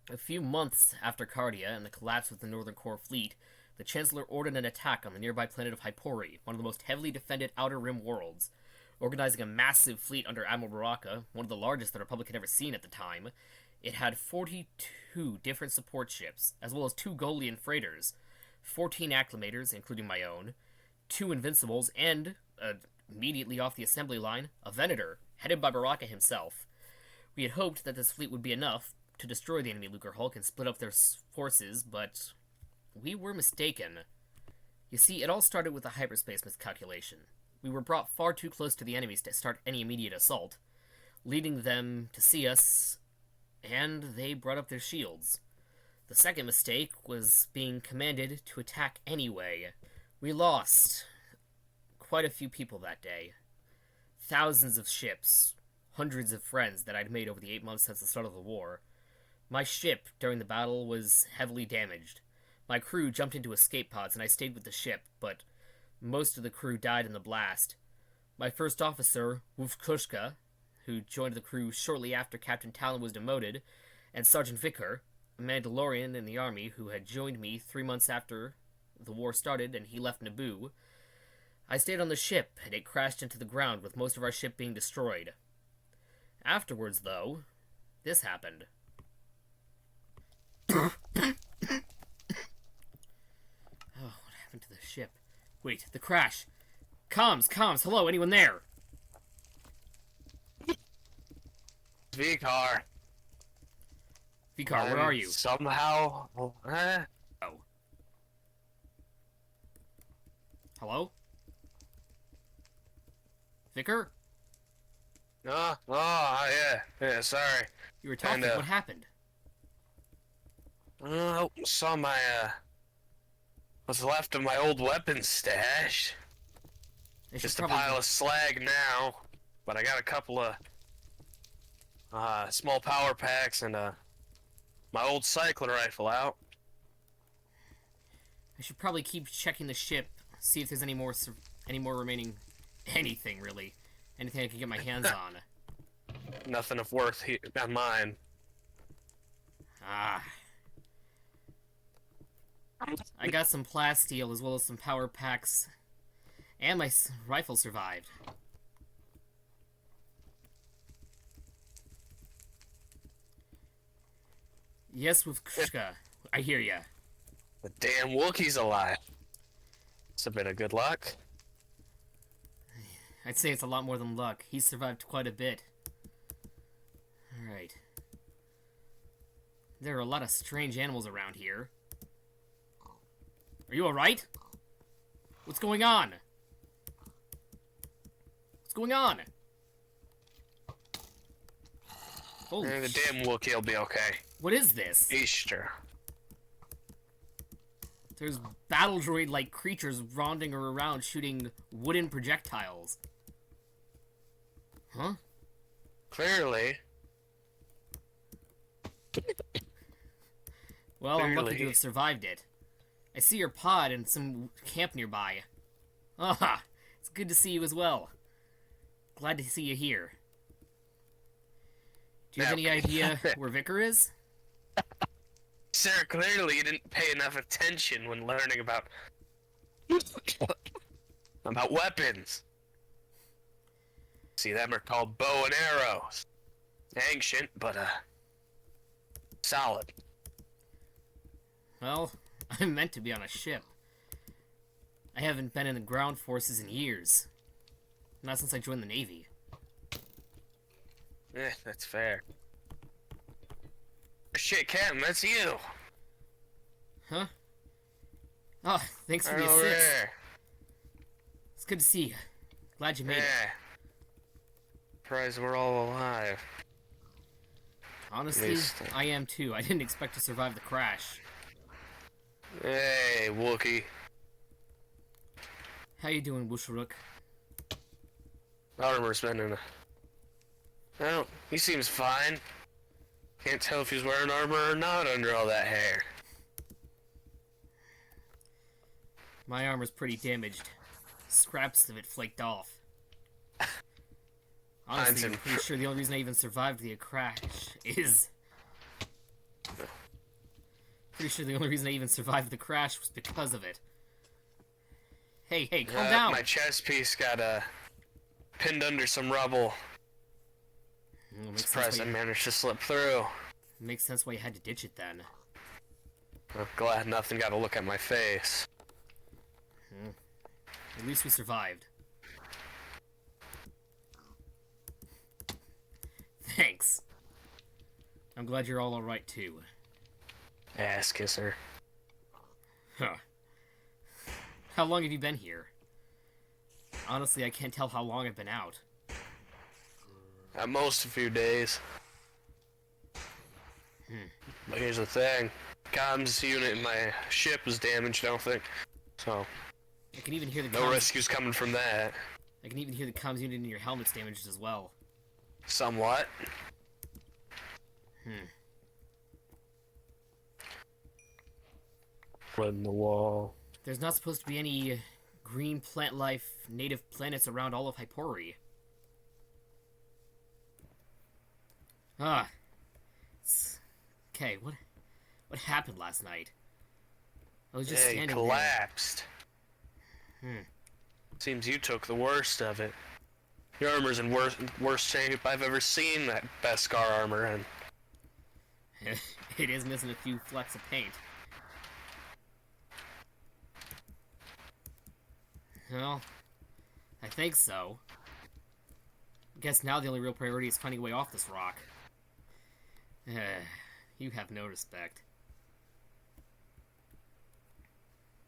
A few months after Cardia and the collapse of the Northern Corps fleet, the Chancellor ordered an attack on the nearby planet of Hypori, one of the most heavily defended Outer Rim worlds. Organizing a massive fleet under Admiral Baraka, one of the largest the Republic had ever seen at the time, it had 42 different support ships, as well as 2 Golian freighters, 14 acclimators, including my own, 2 Invincibles, and, immediately off the assembly line, a Venator, headed by Baraka himself. We had hoped that this fleet would be enough to destroy the enemy Lucrehulk and split up their forces, but we were mistaken. You see, it all started with a hyperspace miscalculation. We were brought far too close to the enemies to start any immediate assault, leading them to see us, and they brought up their shields. The second mistake was being commanded to attack anyway. We lost quite a few people that day. Thousands of ships, hundreds of friends that I'd made over the 8 months since the start of the war. My ship, during the battle, was heavily damaged. My crew jumped into escape pods and I stayed with the ship, but most of the crew died in the blast. My first officer, Wufkushka, who joined the crew shortly after Captain Talon was demoted, and Sergeant Vicker, a Mandalorian in the army who had joined me 3 months after the war started and he left Naboo. I stayed on the ship, and it crashed into the ground with most of our ship being destroyed. Afterwards, though, this happened. Oh, what happened to the ship? Wait, the crash. Comms, hello, anyone there? V-Car. V-Car, where are you? Somehow... Oh. Hello? Vicar? Yeah, sorry. You were talking, what happened? Saw my, what's left of my old weapons stash. Just a pile of slag now, but I got a couple of, small power packs and, my old cycling rifle out. I should probably keep checking the ship, see if there's any more remaining anything, really. Anything I can get my hands on. Nothing of worth on mine. Ah. I got some plasteel as well as some power packs. And my rifle survived. Yes, with Kushka. I hear ya. The damn Wookiee's alive. It's a bit of good luck. I'd say it's a lot more than luck. He's survived quite a bit. Alright. There are a lot of strange animals around here. Are you alright? What's going on? What's going on? Holy The damn Wookiee will be okay. What is this? Easter. There's battle droid-like creatures rounding around shooting wooden projectiles. Huh? Clearly. Well, I'm lucky to have survived it. I see your pod in some camp nearby. Ah, it's good to see you as well. Glad to see you here. Do you have any idea where Vicar is? Sir, clearly you didn't pay enough attention when learning about weapons. See, them are called bow and arrows. Ancient, but solid. Well, I'm meant to be on a ship. I haven't been in the ground forces in years. Not since I joined the Navy. That's fair. Shit, Captain, that's you. Huh? Oh, thanks for Right the over assist. there. It's good to see you. Glad you made it. Surprised we're all alive. Honestly, I am too. I didn't expect to survive the crash. Hey, Wookie. How you doing, Wusharuk? Armor's been in a... Well, he seems fine. Can't tell if he's wearing armor or not under all that hair. My armor's pretty damaged. Scraps of it flaked off. Honestly, I'm pretty sure the only reason I even survived the crash is Pretty sure the only reason I even survived the crash was because of it. Hey, calm down! My chest piece got pinned under some rubble. Surprised I managed to slip through. Makes sense why you had to ditch it then. I'm glad nothing got a look at my face. At least we survived. Thanks. I'm glad you're all alright too. Ass kisser. Huh. How long have you been here? Honestly, I can't tell how long I've been out. At most a few days. But here's the thing. Comms unit in my ship is damaged, I don't think. So, I can even hear the no rescues coming from that. I can even hear the comms unit in your helmet's damaged as well. Somewhat. Blood in the wall. There's not supposed to be any green plant life native planets around all of Hypori. Okay, what happened last night? I was just standing there. Collapsed. Seems you took the worst of it. Your armor's in worst shape I've ever seen that Beskar armor in. It is missing a few flecks of paint. Well, I think so. I guess now the only real priority is finding a way off this rock. You have no respect.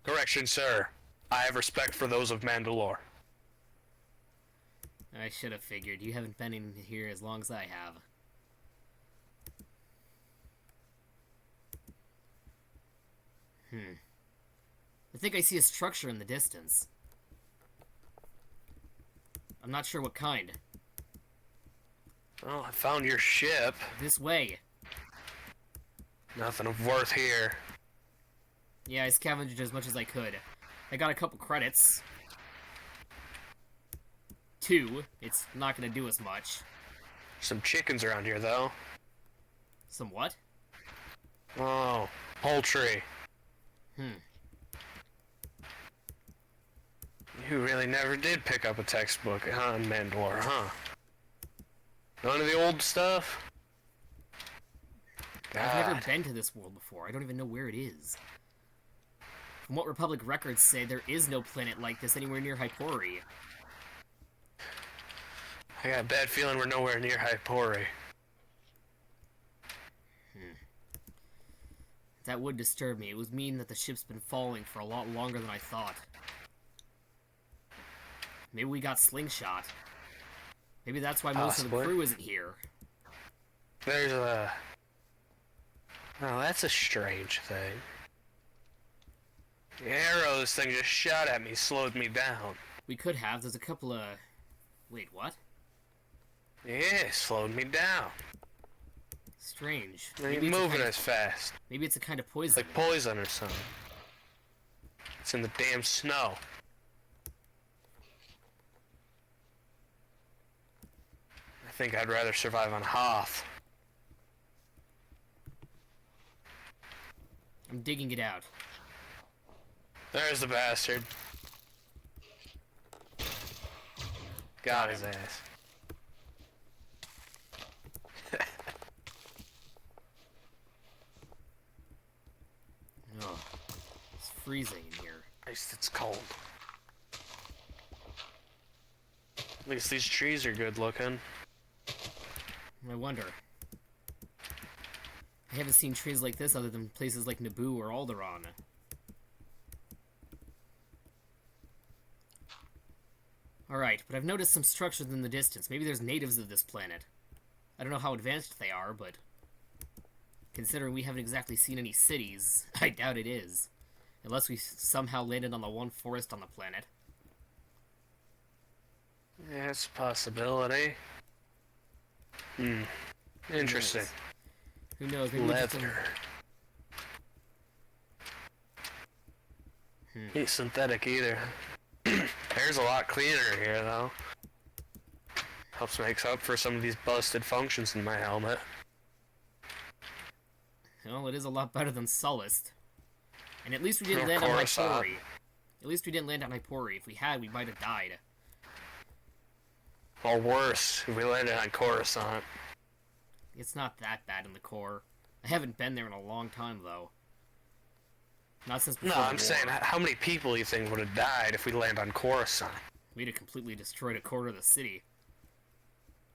Correction, sir. I have respect for those of Mandalore. I should have figured. You haven't been in here as long as I have. I think I see a structure in the distance. I'm not sure what kind. Well, I found your ship. This way. Nothing of worth here. Yeah, I scavenged as much as I could. I got a couple credits. 2. It's not gonna do us much. Some chickens around here, though. Some what? Oh, poultry. You really never did pick up a textbook on Mandalore, huh? None of the old stuff? I've never been to this world before. I don't even know where it is. From what Republic records say, there is no planet like this anywhere near Hypori. I got a bad feeling we're nowhere near Hypori. That would disturb me. It would mean that the ship's been falling for a lot longer than I thought. Maybe we got slingshot. Maybe that's why most of the crew isn't here. There's a... Oh, that's a strange thing. The arrow this thing just shot at me slowed me down. We could have. There's a couple of... Wait, what? Yeah, it slowed me down. Strange. Maybe moving as fast. Maybe it's a kind of poison. Like poison or something. It's in the damn snow. I think I'd rather survive on Hoth. I'm digging it out. There's the bastard. Got his ass. Oh, it's freezing in here. At least it's cold. At least these trees are good looking. I wonder. I haven't seen trees like this other than places like Naboo or Alderaan. Alright, but I've noticed some structures in the distance. Maybe there's natives of this planet. I don't know how advanced they are, but... considering we haven't exactly seen any cities, I doubt it is. Unless we somehow landed on the one forest on the planet. Yeah, it's a possibility. Interesting. Who knows? Maybe leather. Ain't synthetic either. Hair's a lot cleaner here, though. Helps makes up for some of these busted functions in my helmet. Well, it is a lot better than Sullust. And at least we didn't Of land on course, Hypori. At least we didn't land on Hypori. If we had, we might have died. Or worse, if we landed on Coruscant. It's not that bad in the core. I haven't been there in a long time, though. Not since before No, the I'm war. saying, how many people do you think would have died if we land on Coruscant? We'd have completely destroyed a quarter of the city.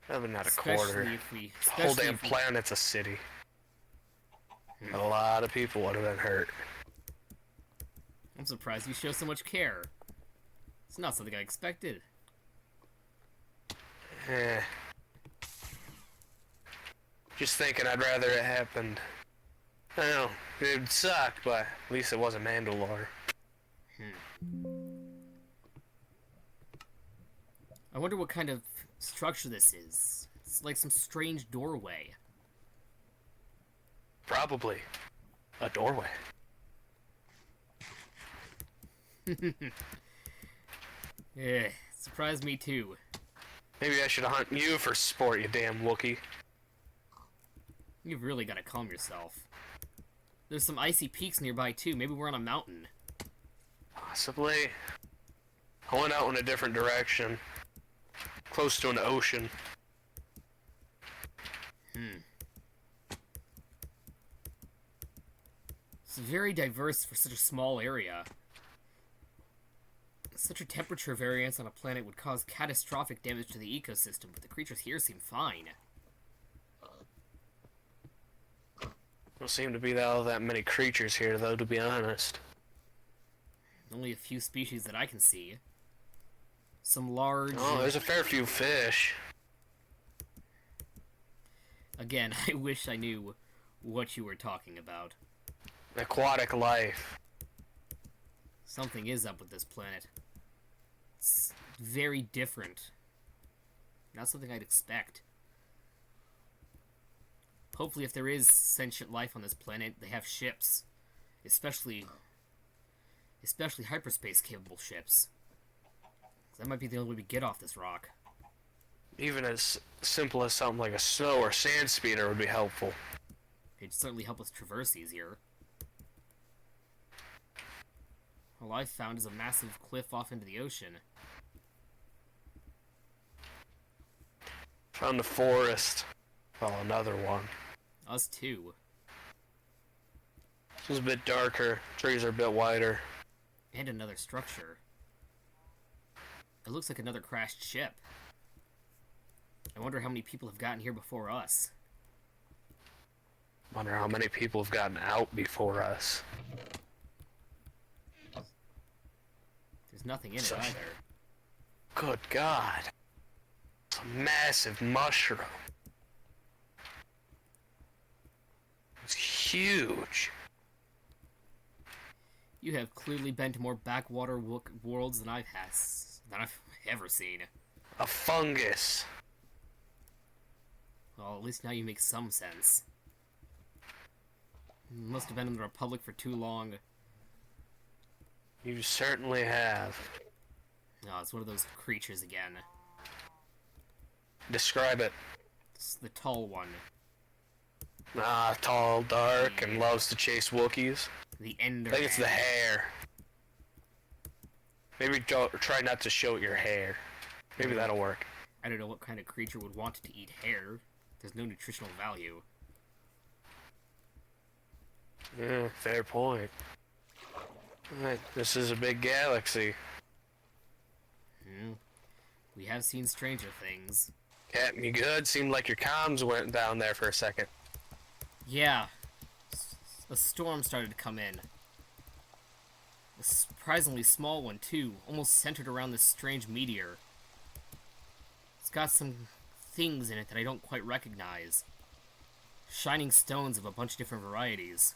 Probably not a Especially quarter. if we... The whole Especially damn if we... planet's a city. A lot of people would have been hurt. I'm surprised you show so much care. It's not something I expected. Eh. Just thinking I'd rather it happened. I know, it'd suck, but at least it wasn't Mandalore. I wonder what kind of structure this is. It's like some strange doorway. Probably. A doorway. Yeah, surprised me too. Maybe I should hunt you for sport, you damn Wookiee. You've really got to calm yourself. There's some icy peaks nearby too. Maybe we're on a mountain. Possibly. I went out in a different direction. Close to an ocean. It's very diverse for such a small area. Such a temperature variance on a planet would cause catastrophic damage to the ecosystem, but the creatures here seem fine. Don't seem to be all that many creatures here, though, to be honest. Only a few species that I can see. Some large... Oh, there's a fair few fish. Again, I wish I knew what you were talking about. Aquatic life. Something is up with this planet. It's very different. Not something I'd expect. Hopefully if there is sentient life on this planet, they have ships. Especially hyperspace-capable ships. That might be the only way we get off this rock. Even as simple as something like a snow or sand speeder would be helpful. It'd certainly help us traverse easier. All I've found is a massive cliff off into the ocean. Found a forest. Well, another one. Us too. This is a bit darker. Trees are a bit wider. And another structure. It looks like another crashed ship. I wonder how many people have gotten here before us. Wonder how many people have gotten out before us. There's nothing in it either. Good God. It's a massive mushroom. It's huge. You have clearly been to more backwater worlds than I've ever seen. A fungus. Well, at least now you make some sense. You must have been in the Republic for too long. You certainly have. No, it's one of those creatures again. Describe it. It's the tall one. Ah, tall, dark, and loves to chase Wookiees. The Ender. I think it's the hair. Maybe try not to show your hair. Maybe that'll work. I don't know what kind of creature would want to eat hair. There's no nutritional value. Yeah, fair point. Alright, this is a big galaxy. We have seen stranger things. Captain, you good? Seemed like your comms went down there for a second. Yeah. A storm started to come in. A surprisingly small one, too. Almost centered around this strange meteor. It's got some things in it that I don't quite recognize. Shining stones of a bunch of different varieties.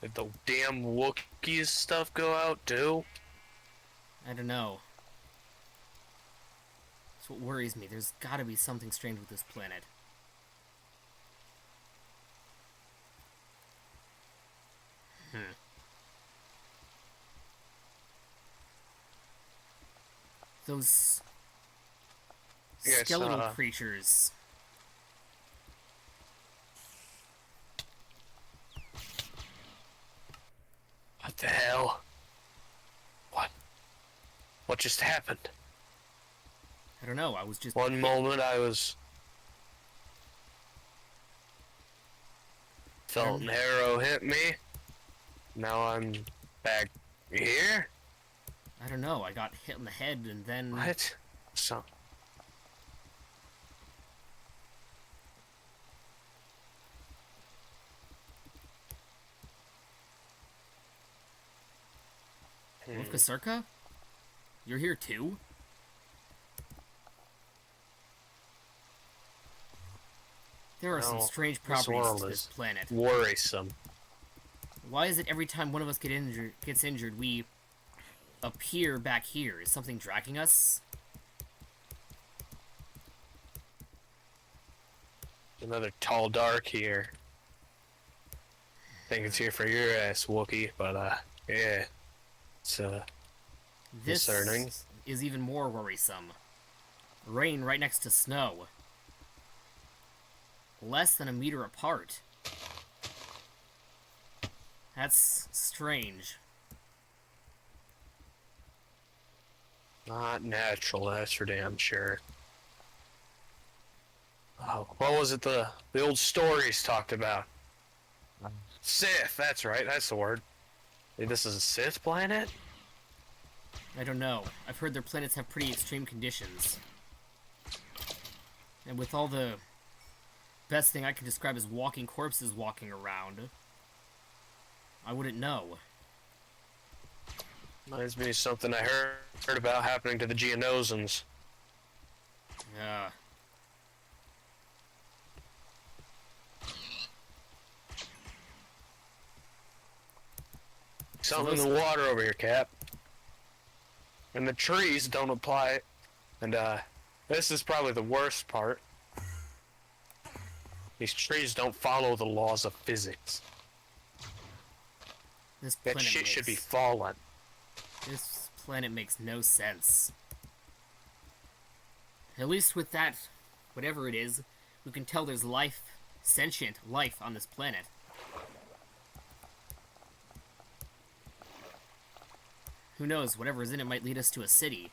Did the damn Wookiees stuff go out too? I don't know. That's what worries me. There's gotta be something strange with this planet. Those Yes, skeletal creatures. what the hell? What? What just happened? I don't know, I was just... One moment I was... Felt an arrow hit me. Now I'm back here? I don't know, I got hit in the head and then... What? So... Wolfka Circa? You're here too? There are some strange properties to this planet. Worrisome. Why is it every time one of us gets injured, we appear back here? Is something dragging us? Another tall dark here. Think it's here for your ass, Wookie, but yeah. It's This concerning. is even more worrisome. Rain right next to snow. Less than a meter apart. That's strange. Not natural, that's for damn sure. Oh, what was it the old stories talked about? Sith, that's right, that's the word. Hey, this is a Sith planet? I don't know. I've heard their planets have pretty extreme conditions. And with all the... best thing I can describe as walking corpses walking around, I wouldn't know. Reminds me of something I heard about happening to the Geonosians. Yeah. Something in the water over here, Cap. And the trees don't apply. And this is probably the worst part. These trees don't follow the laws of physics. That shit should be fallen. This planet makes no sense. At least with that, whatever it is, we can tell there's life, sentient life on this planet. Who knows, whatever is in it might lead us to a city.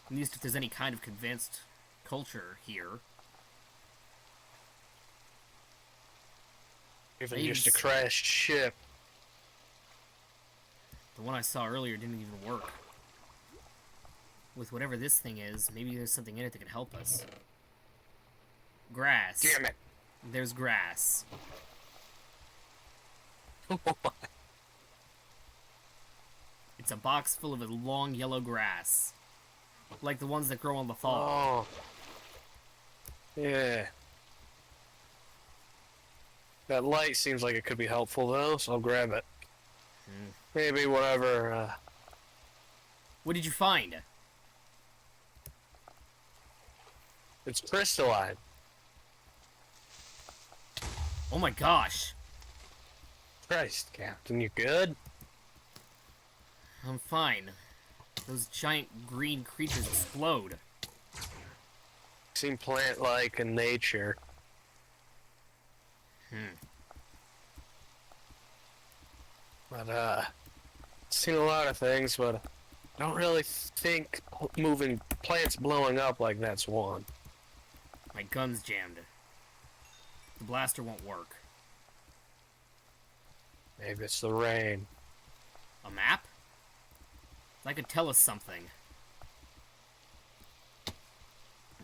At least if there's any kind of advanced culture here. Even just a crashed ship. The one I saw earlier didn't even work. With whatever this thing is, maybe there's something in it that can help us. Grass. Damn it. There's grass. It's a box full of long yellow grass. Like the ones that grow on the fall. Oh. Yeah. That light seems like it could be helpful though, so I'll grab it. Maybe whatever, What did you find? It's crystalline. Oh my gosh. Christ, Captain, you good? I'm fine. Those giant green creatures explode. Seem plant-like in nature. But, seen a lot of things, but I don't really think moving plants blowing up like that's one. My gun's jammed. The blaster won't work. Maybe it's the rain. A map? That could tell us something.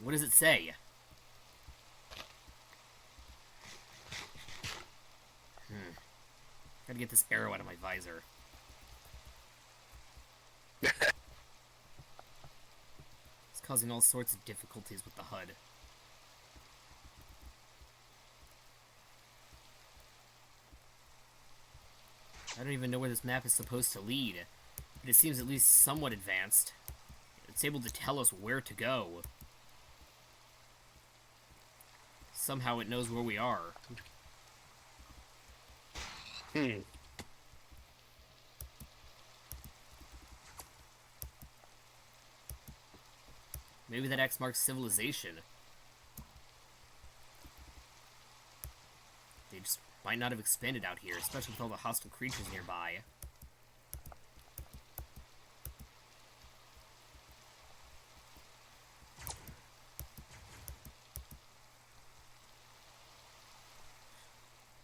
What does it say? Gotta get this arrow out of my visor. It's causing all sorts of difficulties with the HUD. I don't even know where this map is supposed to lead, but it seems at least somewhat advanced. It's able to tell us where to go. Somehow it knows where we are. Maybe that X marks civilization. They just might not have expanded out here, especially with all the hostile creatures nearby.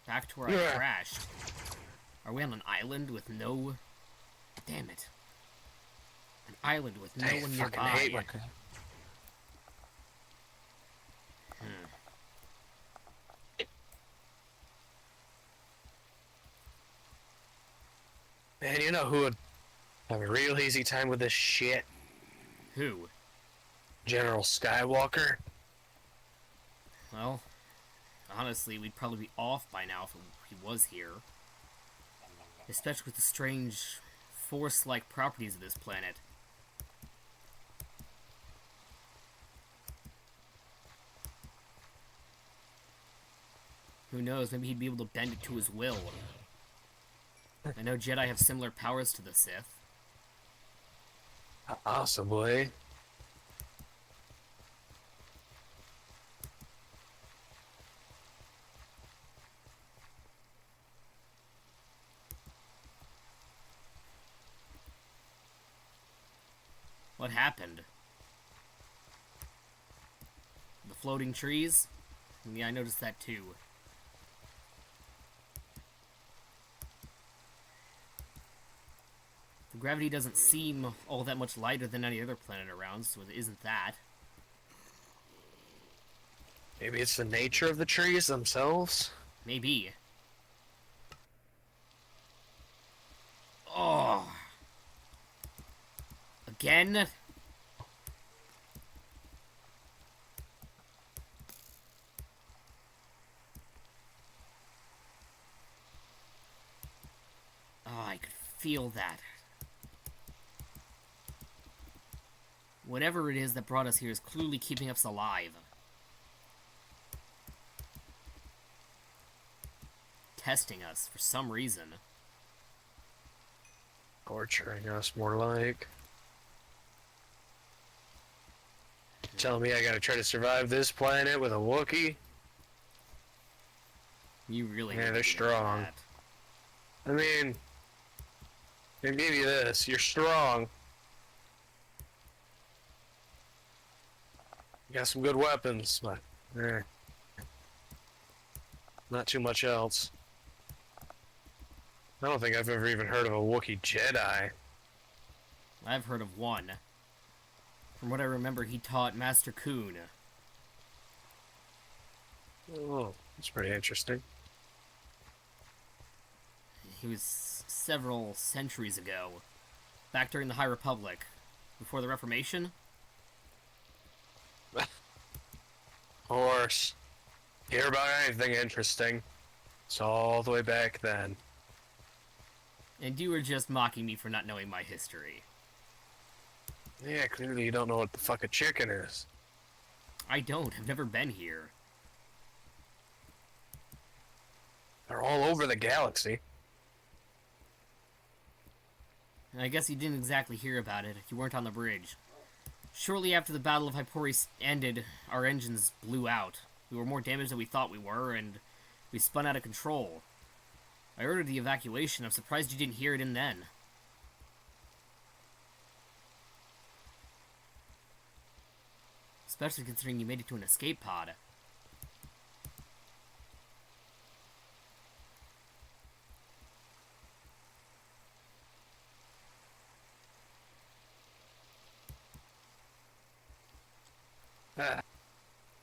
Back to where I crashed. Are we on an island with no... Damn it. An island with no one nearby. Man, you know who would have a real easy time with this shit? Who? General Skywalker. Well, honestly, we'd probably be off by now if he was here. Especially with the strange Force-like properties of this planet. Who knows, maybe he'd be able to bend it to his will. I know Jedi have similar powers to the Sith. Possibly. What happened? The floating trees? Yeah, I noticed that too. The gravity doesn't seem all that much lighter than any other planet around, so it isn't that. Maybe it's the nature of the trees themselves? Maybe. Oh. Again? Oh, I could feel that. Whatever it is that brought us here is clearly keeping us alive. Testing us for some reason. Torturing us, more like. Telling me I gotta try to survive this planet with a Wookiee? You really Yeah, they're strong. I mean, they give you this. You're strong. You got some good weapons, but not too much else. I don't think I've ever even heard of a Wookiee Jedi. I've heard of one. From what I remember, he taught Master Kun. Oh, that's pretty interesting. He was several centuries ago. Back during the High Republic. Before the Reformation? Of course. Hear about anything interesting? It's all the way back then. And you were just mocking me for not knowing my history. Yeah, clearly you don't know what the fuck a chicken is. I don't. I've never been here. They're all over the galaxy. I guess you didn't exactly hear about it. You weren't on the bridge. Shortly after the Battle of Hypori ended, our engines blew out. We were more damaged than we thought we were, and we spun out of control. I ordered the evacuation. I'm surprised you didn't hear it in then. Especially considering you made it to an escape pod.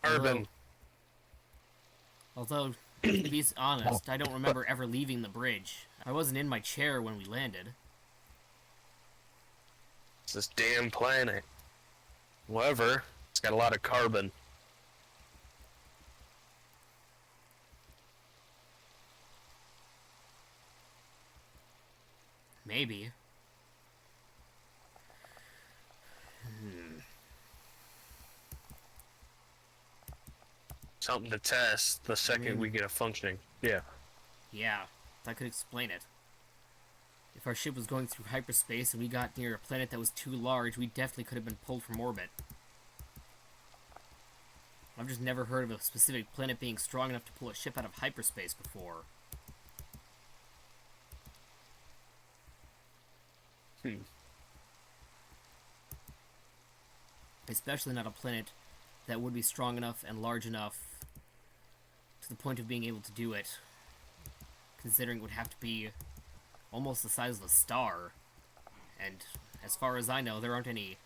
Urban. Although, to be honest, I don't remember ever leaving the bridge. I wasn't in my chair when we landed. It's this damn planet. However, it's got a lot of carbon. Maybe. Something to test the second we get a functioning. Yeah. Yeah, that could explain it. If our ship was going through hyperspace and we got near a planet that was too large, we definitely could have been pulled from orbit. I've just never heard of a specific planet being strong enough to pull a ship out of hyperspace before. Especially not a planet that would be strong enough and large enough to the point of being able to do it. Considering it would have to be almost the size of a star. And as far as I know, there aren't any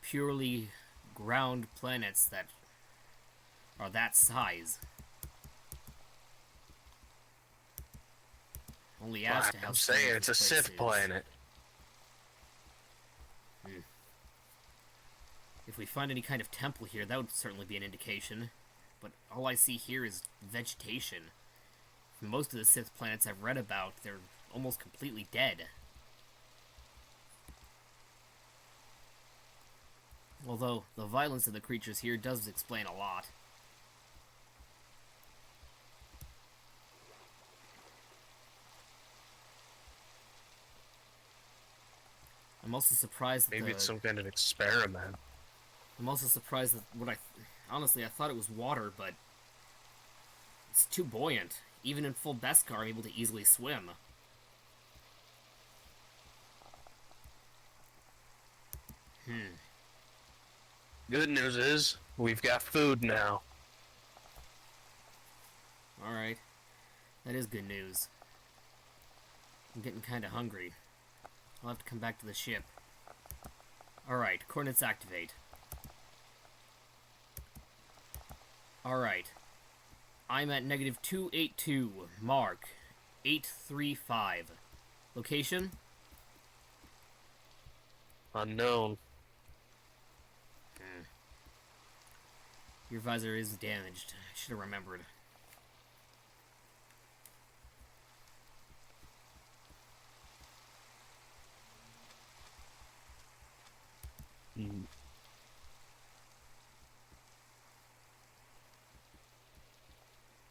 purely ground planets that are that size. Only as to how I'm saying it's a Sith planet. If we find any kind of temple here, that would certainly be an indication. But all I see here is vegetation. Most of the Sith planets I've read about, they're almost completely dead. Although, the violence of the creatures here does explain a lot. I'm also surprised that maybe it's some kind of experiment. I'm also surprised that honestly, I thought it was water, but it's too buoyant. Even in full Beskar, I'm able to easily swim. Good news is, we've got food now. Alright. That is good news. I'm getting kinda hungry. I'll have to come back to the ship. Alright, coordinates activate. Alright. I'm at negative 282. Mark. 835. Location? Unknown. Your visor is damaged. I should have remembered.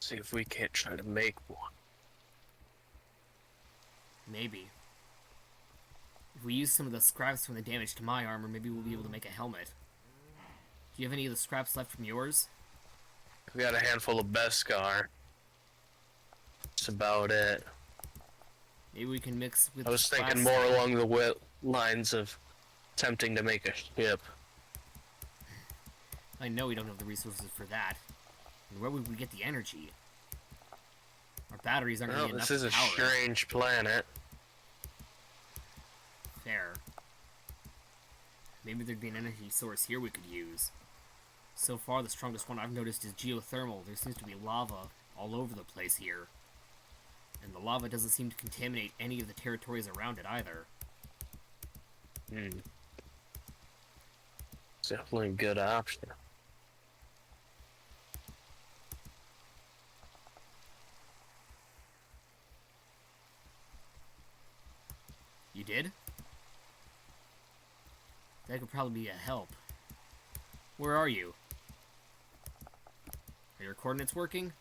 See if we can't try to make one. Maybe. If we use some of the scraps from the damage to my armor, maybe we'll be able to make a helmet. Do you have any of the scraps left from yours? We got a handful of Beskar. That's about it. Maybe we can mix with. I was thinking more along the lines of attempting to make a ship. I know we don't have the resources for that. And where would we get the energy? Our batteries aren't going to be enough. This is a strange planet. Fair. Maybe there'd be an energy source here we could use. So far, the strongest one I've noticed is geothermal. There seems to be lava all over the place here. And the lava doesn't seem to contaminate any of the territories around it either. It's definitely a good option. You did? That could probably be a help. Where are you? Are your coordinates working?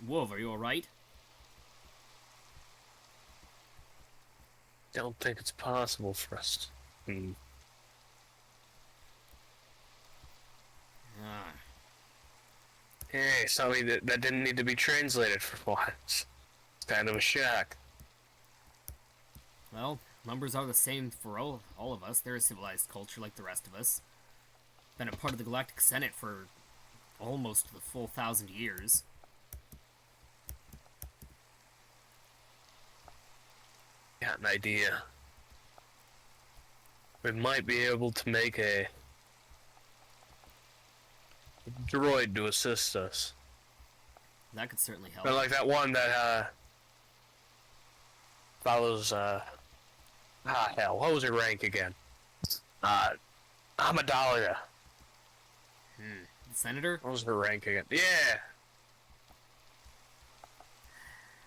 Wolf, are you alright? Don't think it's possible for us. Hey, something that didn't need to be translated for once. It's kind of a shock. Well, numbers are the same for all of us. They're a civilized culture like the rest of us. Been a part of the Galactic Senate for almost the full 1,000 years. Got an idea. We might be able to make a droid to assist us. That could certainly help. But like that one that follows hell, what was her rank again? Amidala. The senator? What was her rank again? Yeah.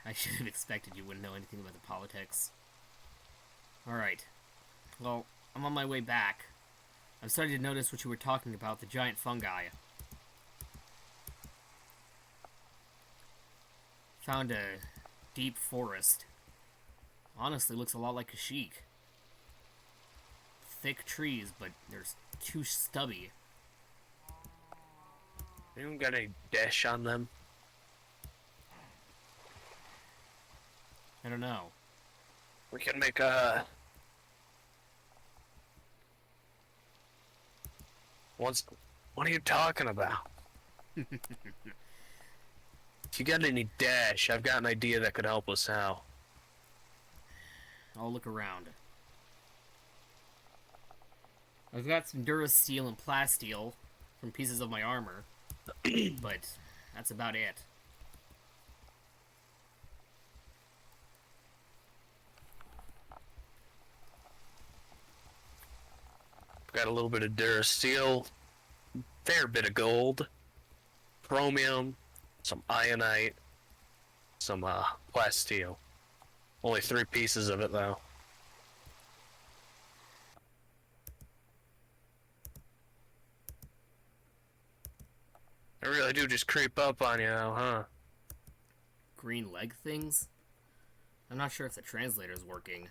I should have expected you wouldn't know anything about the politics. Alright. Well, I'm on my way back. I'm starting to notice what you were talking about, the giant fungi. Found a deep forest. Honestly, looks a lot like Kashyyyk. Thick trees, but they're too stubby. Anyone got any dash on them? I don't know. We can make a... What are you talking about? If you got any dash, I've got an idea that could help us out. I'll look around. I've got some Durasteel and Plasteel from pieces of my armor, but that's about it. Got a little bit of Durasteel, fair bit of gold, chromium, some ionite, some plasteel. Only 3 pieces of it though. I really do just creep up on you now, huh? Green leg things? I'm not sure if the translator's working.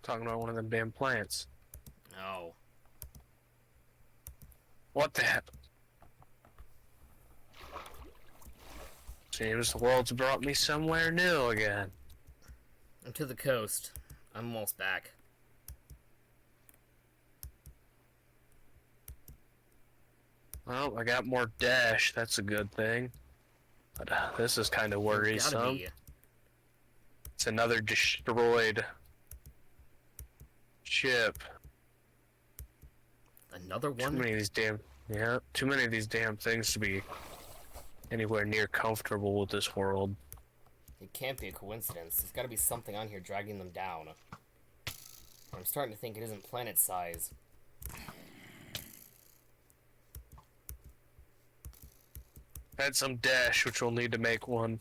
Talking about one of them damn plants. Oh. What the heck? Seems the world's brought me somewhere new again. I'm to the coast. I'm almost back. Well, I got more dash. That's a good thing. But this is kind of worrisome. It's another destroyed ship. Another one? Too many of these damn things to be anywhere near comfortable with this world. It can't be a coincidence. There's gotta be something on here dragging them down. I'm starting to think it isn't planet size. Had some dash, which we'll need to make one.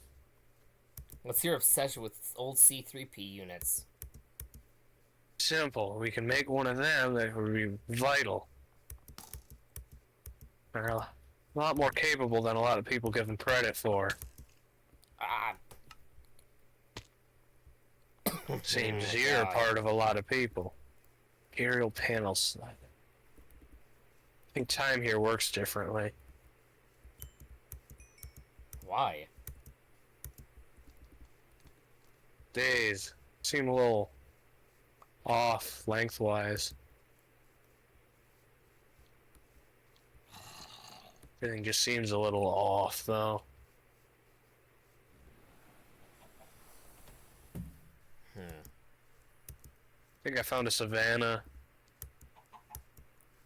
What's your obsession with old C3P units? Simple. We can make one of them that would be vital. They're a lot more capable than a lot of people give them credit for. Ah. Seems you're a part of a lot of people. Aerial panels. I think time here works differently. Why? Days seem a little off lengthwise. Everything just seems a little off, though. I think I found a savanna.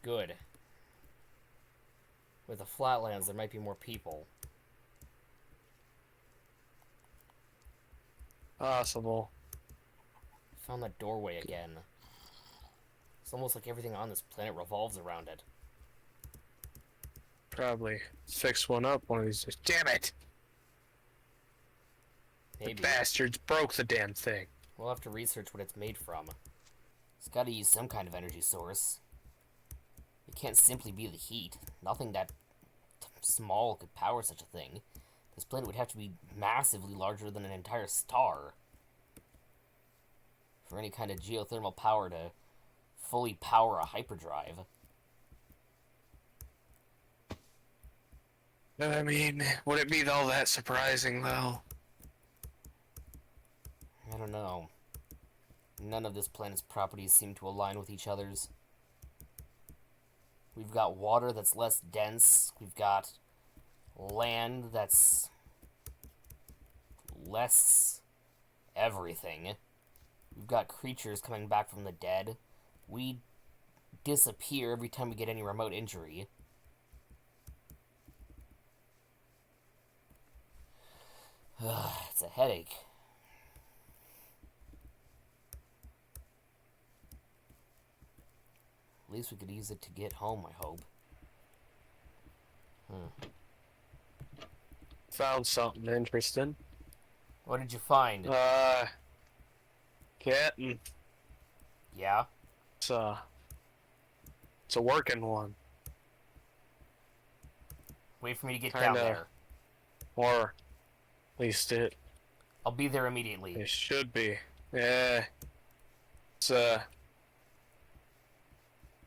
Good. With the flatlands, there might be more people. Possible. Found that doorway again. It's almost like everything on this planet revolves around it. Probably fix one up one of these days. Damn it! Maybe. The bastards broke the damn thing. We'll have to research what it's made from. It's gotta use some kind of energy source. It can't simply be the heat. Nothing that small could power such a thing. This planet would have to be massively larger than an entire star for any kind of geothermal power to fully power a hyperdrive. I mean, would it be all that surprising, though? I don't know. None of this planet's properties seem to align with each other's. We've got water that's less dense. We've got land that's less everything. We've got creatures coming back from the dead. We disappear every time we get any remote injury. It's a headache. At least we could use it to get home, I hope. Found something interesting. What did you find? Captain. Yeah? It's a working one. Wait for me to get down Kinda. there. Or at least I'll be there immediately. it should be. Yeah. It's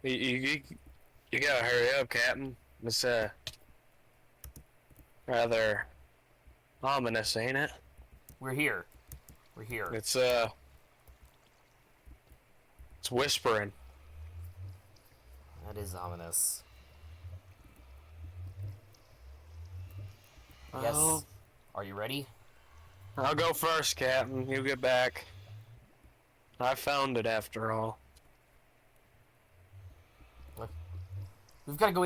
you gotta hurry up, Captain. It's rather ominous, ain't it? We're here. We're here. It's whispering. That is ominous. Yes. Oh, Are you ready? I'll go first, Captain. You get back. I found it after all. We've got to go in.